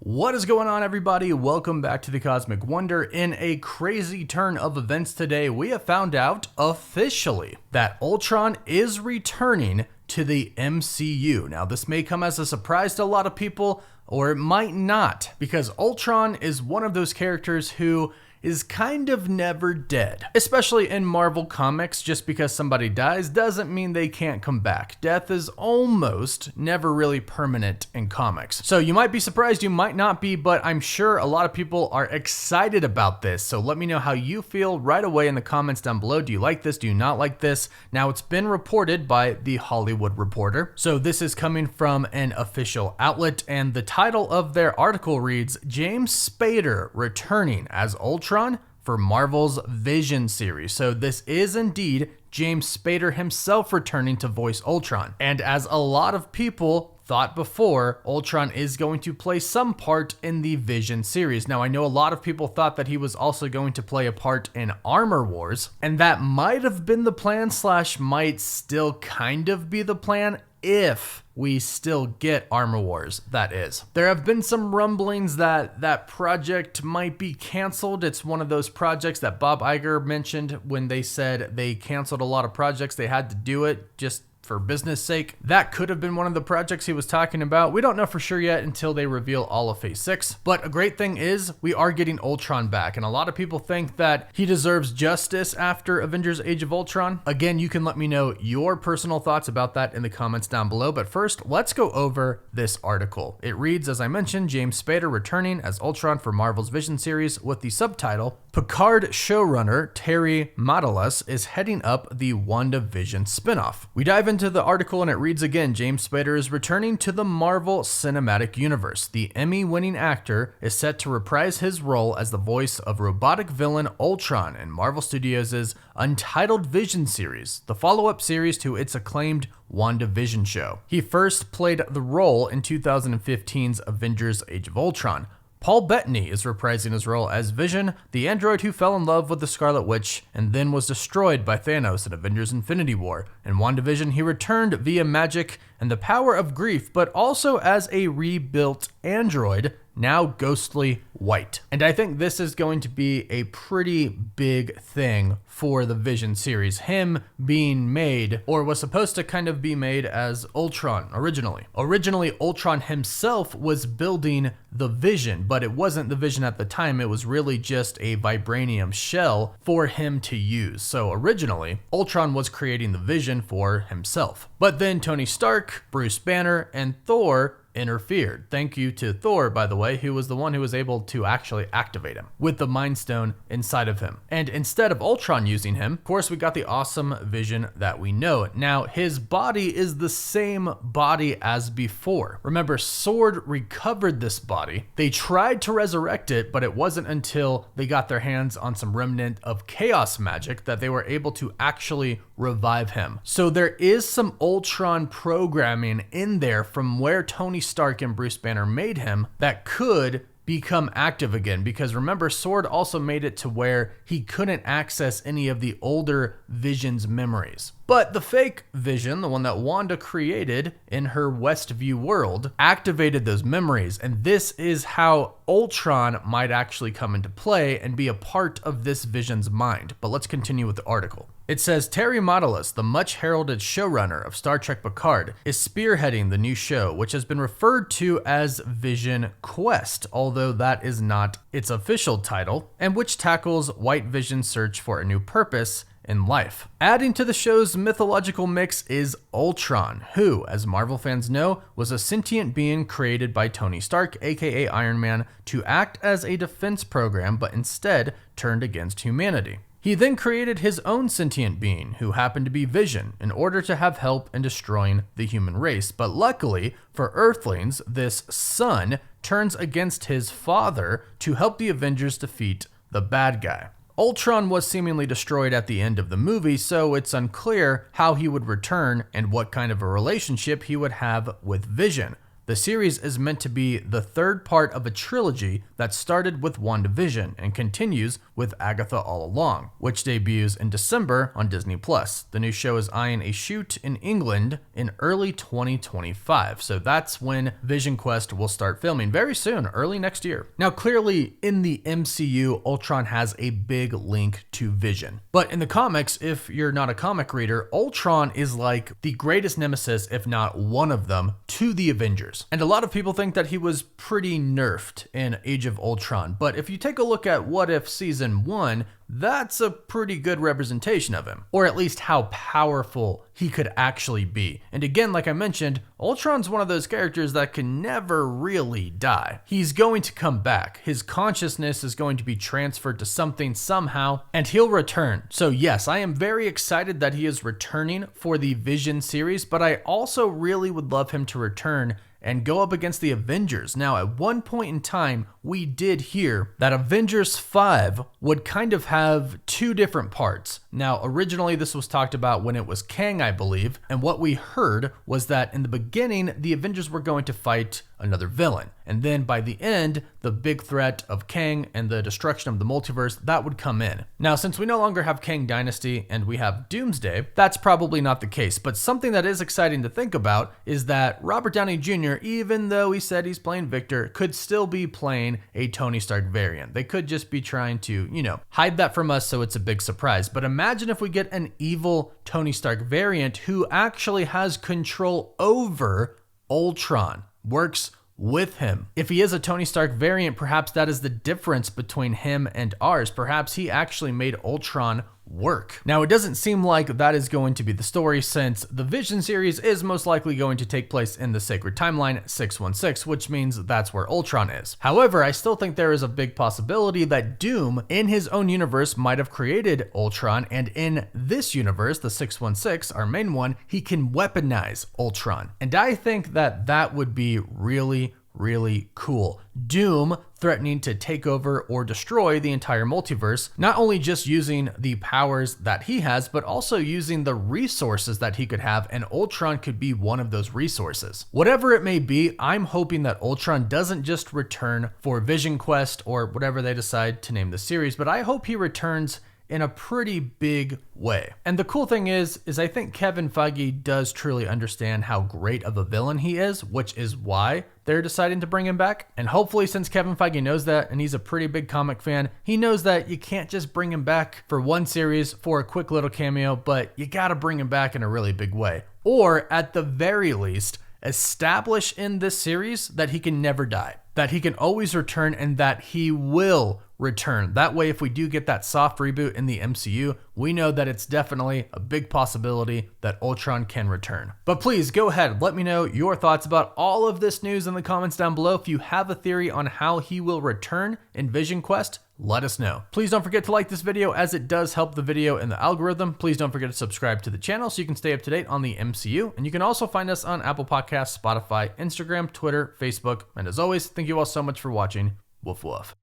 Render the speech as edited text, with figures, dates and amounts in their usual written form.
What is going on, everybody? Welcome back to the Cosmic Wonder. In a crazy turn of events today, we have found out officially that Ultron is returning to the MCU. Now, this may come as a surprise to a lot of people, or it might not, because Ultron is one of those characters who is kind of never dead. Especially in Marvel Comics, just because somebody dies doesn't mean they can't come back. Death is almost never really permanent in comics. So you might be surprised, you might not be, but I'm sure a lot of people are excited about this. So let me know how you feel right away in the comments down below. Do you like this? Do you not like this? Now, it's been reported by The Hollywood Reporter. So this is coming from an official outlet, and the title of their article reads, James Spader returning as Ultron for Marvel's Vision series. So this is indeed James Spader himself returning to voice Ultron. And as a lot of people thought before, Ultron is going to play some part in the Vision series. Now, I know a lot of people thought that he was also going to play a part in Armor Wars, and that might have been the plan / might still kind of be the plan if we still get Armor Wars, that is. There have been some rumblings that that project might be canceled. It's one of those projects that Bob Iger mentioned when they said they canceled a lot of projects. They had to do it just for business sake. That could have been one of the projects he was talking about. We don't know for sure yet until they reveal all of Phase 6. But a great thing is we are getting Ultron back, and a lot of people think that he deserves justice after Avengers Age of Ultron. Again, you can let me know your personal thoughts about that in the comments down below. But first, let's go over this article. It reads, as I mentioned, James Spader returning as Ultron for Marvel's Vision series with the subtitle, Picard showrunner Terry Matalas is heading up the WandaVision spinoff. We dive into the article and it reads again, James Spader is returning to the Marvel Cinematic Universe. The Emmy-winning actor is set to reprise his role as the voice of robotic villain Ultron in Marvel Studios' Untitled Vision series, the follow-up series to its acclaimed WandaVision show. He first played the role in 2015's Avengers Age of Ultron. Paul Bettany is reprising his role as Vision, the android who fell in love with the Scarlet Witch and then was destroyed by Thanos in Avengers Infinity War. In WandaVision, he returned via magic and the power of grief, but also as a rebuilt android, now ghostly white. And I think this is going to be a pretty big thing for the Vision series. Him being made, or was supposed to kind of be made as Ultron originally. Originally, Ultron himself was building the Vision, but it wasn't the Vision at the time. It was really just a vibranium shell for him to use. So originally, Ultron was creating the Vision for himself. But then Tony Stark, Bruce Banner, and Thor interfered. Thank you to Thor, by the way, who was the one who was able to actually activate him with the Mind Stone inside of him. And instead of Ultron using him, of course, we got the awesome Vision that we know. Now, his body is the same body as before. Remember, S.W.O.R.D. recovered this body. They tried to resurrect it, but it wasn't until they got their hands on some remnant of chaos magic that they were able to actually revive him. So there is some Ultron programming in there from where Tony Stark and Bruce Banner made him that could become active again, because remember, S.W.O.R.D. also made it to where he couldn't access any of the older Vision's memories. But the fake Vision, the one that Wanda created in her Westview world, activated those memories, and this is how Ultron might actually come into play and be a part of this Vision's mind. But let's continue with the article. It says, Terry Matalas, the much heralded showrunner of Star Trek Picard, is spearheading the new show, which has been referred to as Vision Quest, although that is not its official title, and which tackles White Vision's search for a new purpose in life. Adding to the show's mythological mix is Ultron, who, as Marvel fans know, was a sentient being created by Tony Stark, aka Iron Man, to act as a defense program, but instead turned against humanity. He then created his own sentient being, who happened to be Vision, in order to have help in destroying the human race. But luckily for Earthlings, this son turns against his father to help the Avengers defeat the bad guy. Ultron was seemingly destroyed at the end of the movie, so it's unclear how he would return and what kind of a relationship he would have with Vision. The The series is meant to be the third part of a trilogy that started with WandaVision and continues with Agatha All Along, which debuts in December on Disney+. The new show is eyeing a shoot in England in early 2025, so that's when Vision Quest will start filming very soon, early next year. Now, clearly in the MCU, Ultron has a big link to Vision. But in the comics, if you're not a comic reader, Ultron is like the greatest nemesis, if not one of them, to the Avengers. And a lot of people think that he was pretty nerfed in Age of Ultron, but if you take a look at What If Season 1, that's a pretty good representation of him, or at least how powerful he could actually be. And again, like I mentioned, Ultron's one of those characters that can never really die. He's going to come back. His consciousness is going to be transferred to something somehow, and he'll return. So yes, I am very excited that he is returning for the Vision series, but I also really would love him to return and go up against the Avengers. Now, at one point in time, we did hear that Avengers 5 would kind of have two different parts. Now, originally this was talked about when it was Kang, I believe, and what we heard was that in the beginning, the Avengers were going to fight another villain. And then by the end, the big threat of Kang and the destruction of the multiverse, that would come in. Now, since we no longer have Kang Dynasty and we have Doomsday, that's probably not the case. But something that is exciting to think about is that Robert Downey Jr., even though he said he's playing Victor, could still be playing a Tony Stark variant. They could just be trying to, hide that from us so it's a big surprise. But imagine if we get an evil Tony Stark variant who actually has control over Ultron, works with him. If he is a Tony Stark variant, perhaps that is the difference between him and ours. Perhaps he actually made Ultron work. Now, it doesn't seem like that is going to be the story, since the Vision series is most likely going to take place in the Sacred Timeline 616, which means that's where Ultron is. However, I still think there is a big possibility that Doom, in his own universe, might have created Ultron, and in this universe, the 616, our main one, he can weaponize Ultron. And I think that that would be really cool. Doom threatening to take over or destroy the entire multiverse, not only just using the powers that he has, but also using the resources that he could have, and Ultron could be one of those resources. Whatever it may be, I'm hoping that Ultron doesn't just return for Vision Quest or whatever they decide to name the series, but I hope he returns in a pretty big way. And the cool thing is I think Kevin Feige does truly understand how great of a villain he is, which is why they're deciding to bring him back. And hopefully, since Kevin Feige knows that, and he's a pretty big comic fan, he knows that you can't just bring him back for one series for a quick little cameo, but you gotta bring him back in a really big way. Or at the very least, establish in this series that he can never die, that he can always return, and that he will return. That way, if we do get that soft reboot in the MCU, we know that it's definitely a big possibility that Ultron can return. But please go ahead, let me know your thoughts about all of this news in the comments down below. If you have a theory on how he will return in Vision Quest, let us know. Please don't forget to like this video, as it does help the video in the algorithm. Please don't forget to subscribe to the channel so you can stay up to date on the MCU. And you can also find us on Apple Podcasts, Spotify, Instagram, Twitter, Facebook. And as always, thank you all so much for watching. Woof woof.